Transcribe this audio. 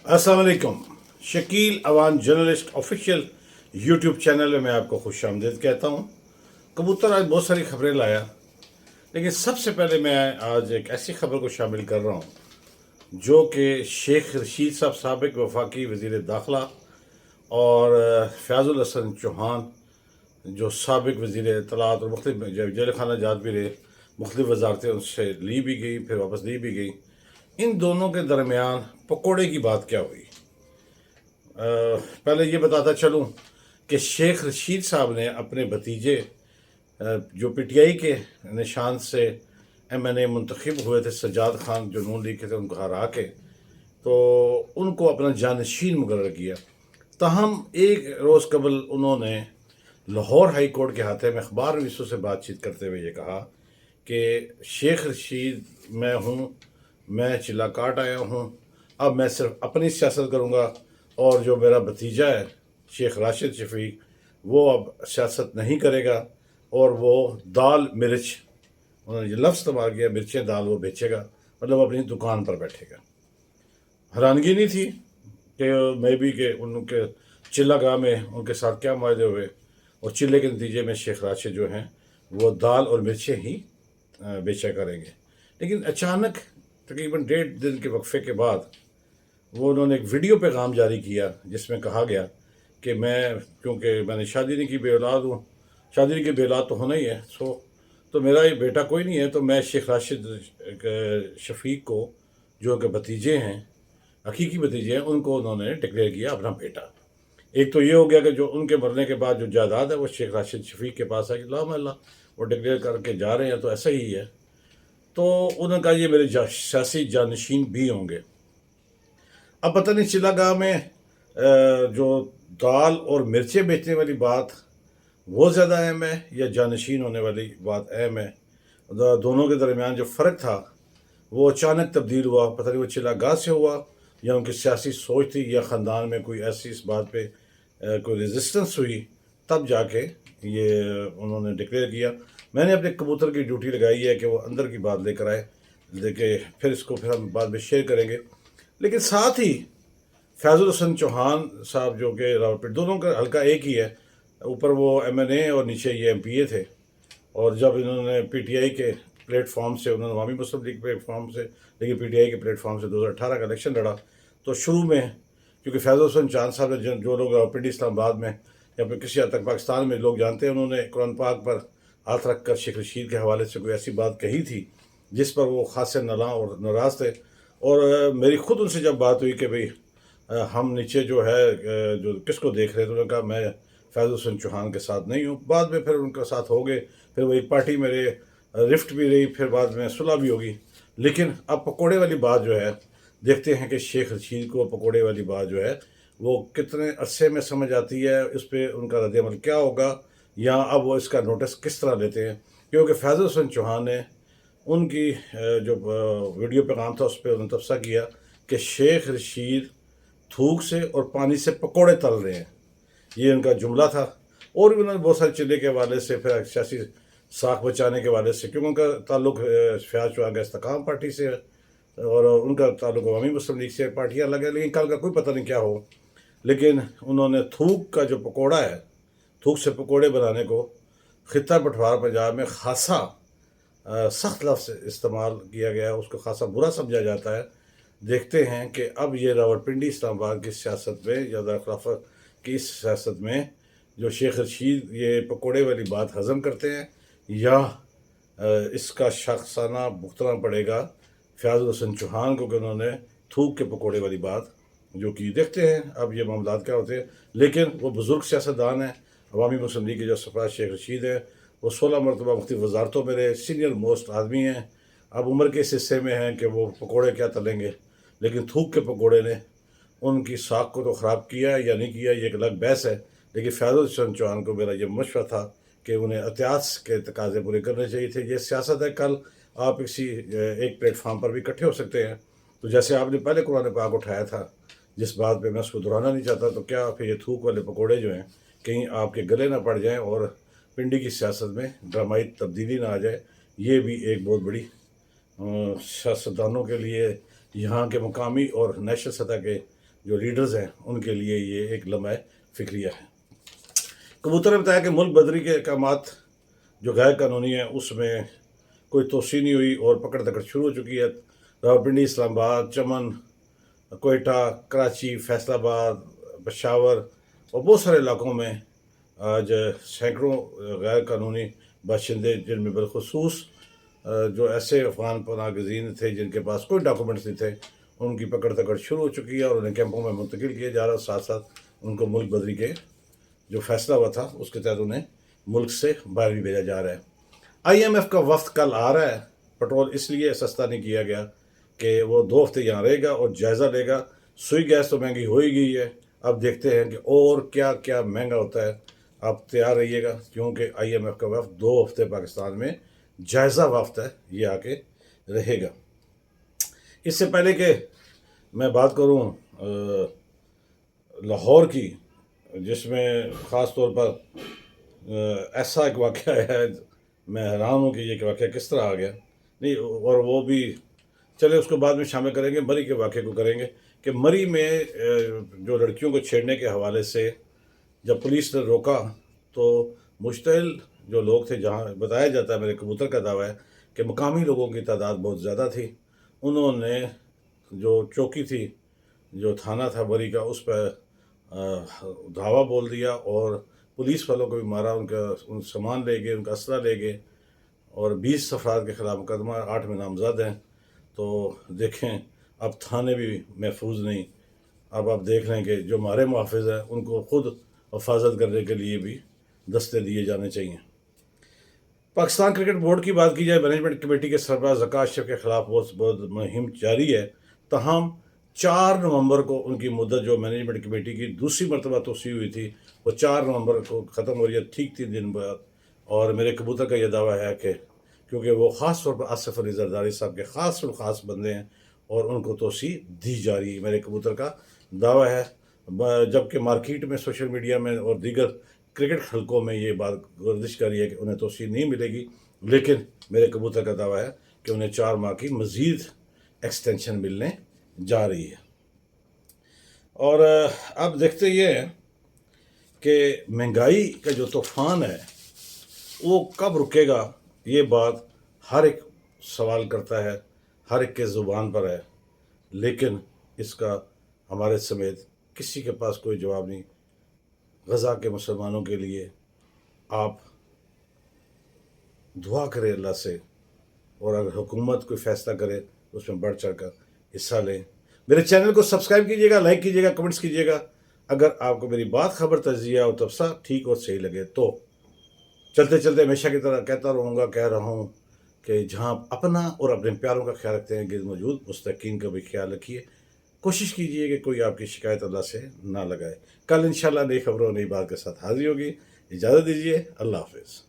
अस्सलाम वालेकुम। Shakeel Awan journalist official YouTube channel में मैं आपको खुश आमदीद कहता हूँ। कबूतर आज बहुत सारी खबरें लाया, लेकिन सबसे पहले मैं आज एक ऐसी खबर को शामिल कर रहा हूँ जो कि शेख रशीद साहब साबिक वफाकी वज़ीर दाखिला और फयाजुल हसन चौहान जो साबिक वज़ीर इत्तलात और मुख्तलिफ जेल खाना जात भी रहे, मुख्तलिफ वजारतें उनसे ली भी गई फिर वापस ली भी गई। इन दोनों के दरमियान पकोड़े की बात क्या हुई? पहले ये बताता चलूँ कि शेख रशीद साहब ने अपने भतीजे जो पीटीआई के निशान से एमएनए मुंतखब हुए थे, सज्जाद खान जो नून लीग के थे, उनको हरा के तो उनको अपना जानशीन मुकर्रर किया। तहम एक रोज़ कबल उन्होंने लाहौर हाई कोर्ट के हाथे में अखबार नवीसों से बातचीत करते हुए ये कहा कि शेख रशीद मैं हूँ, मैं चिल्ला काट आया हूँ, अब मैं सिर्फ अपनी सियासत करूँगा और जो मेरा भतीजा है शेख राशिद शफीक वो अब सियासत नहीं करेगा और वो दाल मिर्च, उन्होंने ये लफ्ज़ इस्तेमाल किया, मिर्चें दाल वो बेचेगा, मतलब अपनी दुकान पर बैठेगा। हैरानगी नहीं थी कि मैं भी कि उनके चिल्ला गाह में उनके साथ क्या मायदे हुए और चिल्ले के नतीजे में शेख राशिद जो हैं वो दाल और मिर्चें ही बेचा करेंगे। लेकिन अचानक तकरीबन 1.5 दिन के वक्फे के बाद वो उन्होंने एक वीडियो पैगाम जारी किया जिसमें कहा गया कि मैं, क्योंकि मैंने शादी नहीं की, बे औलाद हूँ, शादी नहीं की बे औलाद तो होना ही है, तो मेरा ये बेटा कोई नहीं है, तो मैं शेख राशिद शफीक को जो कि भतीजे हैं, हकीकी भतीजे हैं, उनको उन्होंने डिक्लेयर किया अपना बेटा। एक तो ये हो गया कि जो उनके मरने के बाद जो जायदाद है वो शेख राशिद शफीक के पास है कि ला वो डिक्लेयर करके जा रहे हैं, तो ऐसा ही है। तो उन्होंने कहा ये मेरे सियासी जानशीन भी होंगे। अब पता नहीं चिल्ला गाँव में जो दाल और मिर्चें बेचने वाली बात वो ज़्यादा अहम है या जानशीन होने वाली बात अहम है। दोनों के दरमियान जो फ़र्क था वो अचानक तब्दील हुआ, पता नहीं वो चिल्ला गाह से हुआ या उनकी सियासी सोच थी या ख़ानदान में कोई ऐसी इस बात पे कोई रेजिस्टेंस हुई, तब जाके ये उन्होंने डिक्लेयर किया। मैंने अपने कबूतर की ड्यूटी लगाई है कि वो अंदर की बात लेकर आए, लेकिन फिर इसको फिर हम बाद में शेयर करेंगे। लेकिन साथ ही फयाजुल हसन चौहान साहब जो कि रावलपिंडी, दोनों का हल्का एक ही है, ऊपर वो एमएनए और नीचे ये एमपीए थे। और जब इन्होंने पीटीआई के प्लेटफॉर्म से, उन्होंने अवामी मुस्लिम लीग प्लेटफॉर्म से, लेकिन पीटीआई के प्लेटफॉर्म से 2018 का इलेक्शन लड़ा, तो शुरू में क्योंकि फैज़ल हसन चांद साहब ने जो लोग रावलपिंडी इस्लामाबाद में या फिर किसी हद तक पाकिस्तान में लोग जानते हैं, उन्होंने कुरान पाक पर हाथ रख कर शेख रशीद के हवाले से कोई ऐसी बात कही थी जिस पर वो खासे नला और नाराज़ थे। और मेरी खुद उनसे जब बात हुई कि भाई हम नीचे जो है जो किसको देख रहे थे, तो उन्होंने कहा मैं फैज़ल हसन चौहान के साथ नहीं हूँ। बाद में फिर उनके साथ हो गए, फिर वो एक पार्टी मेरे रिफ्ट भी रही, फिर बाद में सुलह भी होगी। लेकिन अब पकोड़े वाली बात जो है, देखते हैं कि शेख रशीद को पकोड़े वाली बात जो है वो कितने अरसे में समझ आती है, उस पर उनका रद्द-ए-अमल क्या होगा या अब वो इसका नोटिस किस तरह लेते हैं। क्योंकि फैज़ल हसन चौहान ने उनकी जो वीडियो पैगाम था उस पर उन्होंने तबसरा किया कि शेख रशीद थूक से और पानी से पकोड़े तल रहे हैं, ये उनका जुमला था। और भी उन्होंने बहुत सारे चिल्ले के हवाले से, फिर सियासी साख बचाने के हवाले से, क्योंकि उनका ताल्लुक फयाज चौहान का इस्तेकाम पार्टी से है और उनका ताल्लुक अवामी मुस्लिम लीग से, पार्टियाँ अलग है, लेकिन कल का कोई पता नहीं क्या हो। लेकिन उन्होंने थूक का जो पकौड़ा है, थूक से पकोड़े बनाने को खित्ता पठवार पंजाब में खासा सख्त लफ्ज़ इस्तेमाल किया गया है, उसको खासा बुरा समझा जाता है। देखते हैं कि अब ये रावलपिंडी इस्लामाबाद की सियासत में या दाखिलाफत की इस सियासत में जो शेख रशीद ये पकोड़े वाली बात हज़म करते हैं या इसका शख्साना भुगतना पड़ेगा फयाजुल हसन चौहान को कि उन्होंने थूक के पकोड़े वाली बात जो कि, देखते हैं अब ये मामलात क्या होते हैं। लेकिन वो बुज़ुर्ग सियासतदान हैं, अवामी मुस्लिम लीग के जो सरपरस्त शेख रशीद हैं, वो 16 मरतबा मुख्तलिफ वजारतों में रहे, सीनियर मोस्ट आदमी हैं। अब उम्र के इस हिस्से में हैं कि वो पकोड़े क्या तलेंगे, लेकिन थूक के पकोड़े ने उनकी साख को तो ख़राब किया या नहीं किया ये एक अलग बहस है। लेकिन फयाजुल हसन चौहान को मेरा ये मशवरा था कि उन्हें एहतियात के तकाज़े पूरे करने चाहिए थे। ये सियासत है, कल आप किसी एक प्लेटफार्म पर भी इकट्ठे हो सकते हैं। तो जैसे आपने पहले कुरान पाक उठाया था, जिस बात पे मैं उसको दोहराना नहीं चाहता, तो क्या फिर ये थूक वाले पकोड़े जो हैं कहीं आपके गले ना पड़ जाएं और पिंडी की सियासत में ड्रामाई तब्दीली ना आ जाए। ये भी एक बहुत बड़ी सियासतदानों के लिए, यहाँ के मकामी और नेशनल सतह के جو لیڈرز ہیں ان کے لیے یہ ایک لمحہ فکریہ ہے۔ کبوتر نے بتایا کہ ملک بدری کے احکامات جو غیر قانونی ہیں اس میں کوئی توسیع نہیں ہوئی اور پکڑ دکڑ شروع ہو چکی ہے۔ راولپنڈی، اسلام آباد، چمن، کوئٹہ، کراچی، فیصل آباد، پشاور اور بہت سارے علاقوں میں آج سینکڑوں غیر قانونی باشندے، جن میں بالخصوص جو ایسے افغان پناہ گزین تھے جن کے پاس کوئی ڈاکومنٹس نہیں تھے، ان کی پکڑ دکڑ شروع ہو چکی ہے اور انہیں کیمپوں میں منتقل کیا جا رہا ہے۔ ساتھ ساتھ ان کو ملک بدری کے جو فیصلہ ہوا تھا اس کے تحت انہیں ملک سے باہر بھی بھیجا جا رہا ہے۔ IMF کا وفد کل آ رہا ہے۔ پٹرول اس لیے سستا نہیں کیا گیا کہ وہ 2 ہفتے یہاں رہے گا اور جائزہ لے گا۔ سوئی گیس تو مہنگی ہو ہی گئی ہے، اب دیکھتے ہیں کہ اور کیا کیا مہنگا ہوتا ہے۔ آپ تیار رہیے گا کیونکہ IMF کا وفد 2 ہفتے پاکستان میں جائزہ وفد ہے، یہ آ کے رہے گا۔ اس سے پہلے کہ میں بات کروں لاہور کی، جس میں خاص طور پر ایسا ایک واقعہ ہے، میں حیران ہوں کہ یہ واقعہ کس طرح آ گیا، نہیں اور وہ بھی چلے اس کو بعد میں شامل کریں گے۔ مری کے واقعے کو کریں گے کہ مری میں جو لڑکیوں کو چھیڑنے کے حوالے سے جب پولیس نے روکا تو مشتعل جو لوگ تھے، جہاں بتایا جاتا ہے، میرے کبوتر کا دعویٰ ہے کہ مقامی لوگوں کی تعداد بہت زیادہ تھی، انہوں نے جو چوکی تھی، جو تھانہ تھا مری کا، اس پہ دھاوا بول دیا اور پولیس والوں کو بھی مارا، ان سامان لے گئے، ان کا اسلحہ لے گئے اور 20 افراد کے خلاف مقدمہ، 8 میں نامزد ہیں۔ تو دیکھیں اب تھانے بھی محفوظ نہیں، اب آپ دیکھ لیں کہ جو ہمارے محافظ ہیں ان کو خود حفاظت کرنے کے لیے بھی دستے دیے جانے چاہیے۔ پاکستان کرکٹ بورڈ کی بات کی جائے، مینجمنٹ کمیٹی کے سربراہ ذکا اشرف کے خلاف بہت مہم جاری ہے، تاہم 4 نومبر کو ان کی مدت جو مینجمنٹ کمیٹی کی دوسری مرتبہ توسیع ہوئی تھی وہ 4 نومبر کو ختم ہو رہی ہے، ٹھیک 3 دن بعد۔ اور میرے کبوتر کا یہ دعویٰ ہے کہ کیونکہ وہ خاص طور پر آصف علی زرداری صاحب کے خاص بندے ہیں اور ان کو توسیع دی جا رہی ہے، میرے کبوتر کا دعویٰ ہے۔ جبکہ مارکیٹ میں، سوشل میڈیا میں اور دیگر کرکٹ حلقوں میں یہ بات گردش کر رہی ہے کہ انہیں توسیع نہیں ملے گی، لیکن میرے کبوتر کا دعویٰ ہے کہ انہیں 4 ماہ کی مزید ایکسٹینشن ملنے جا رہی ہے۔ اور اب دیکھتے یہ ہیں کہ مہنگائی کا جو طوفان ہے وہ کب رکے گا، یہ بات ہر ایک سوال کرتا ہے، ہر ایک کے زبان پر ہے، لیکن اس کا ہمارے سمیت کسی کے پاس کوئی جواب نہیں۔ غزہ کے مسلمانوں کے لیے آپ دعا کریں اللہ سے، اور اگر حکومت کوئی فیصلہ کرے اس میں بڑھ چڑھ کر حصہ لیں۔ میرے چینل کو سبسکرائب کیجیے گا، لائک کیجیے گا، کمنٹس کیجیے گا۔ اگر آپ کو میری بات، خبر، تجزیہ اور تبصرہ ٹھیک اور صحیح لگے تو چلتے چلتے ہمیشہ کی طرح کہہ رہا ہوں کہ جہاں اپنا اور اپنے پیاروں کا خیال رکھتے ہیں، گرد موجود مستحقین کا بھی خیال رکھیے۔ کوشش کیجیے کہ کوئی آپ کی شکایت اللہ سے نہ لگائے۔ کل انشاءاللہ نئی خبروں، نئی بات کے ساتھ حاضر ہوگی۔ اجازت دیجیے، اللہ حافظ۔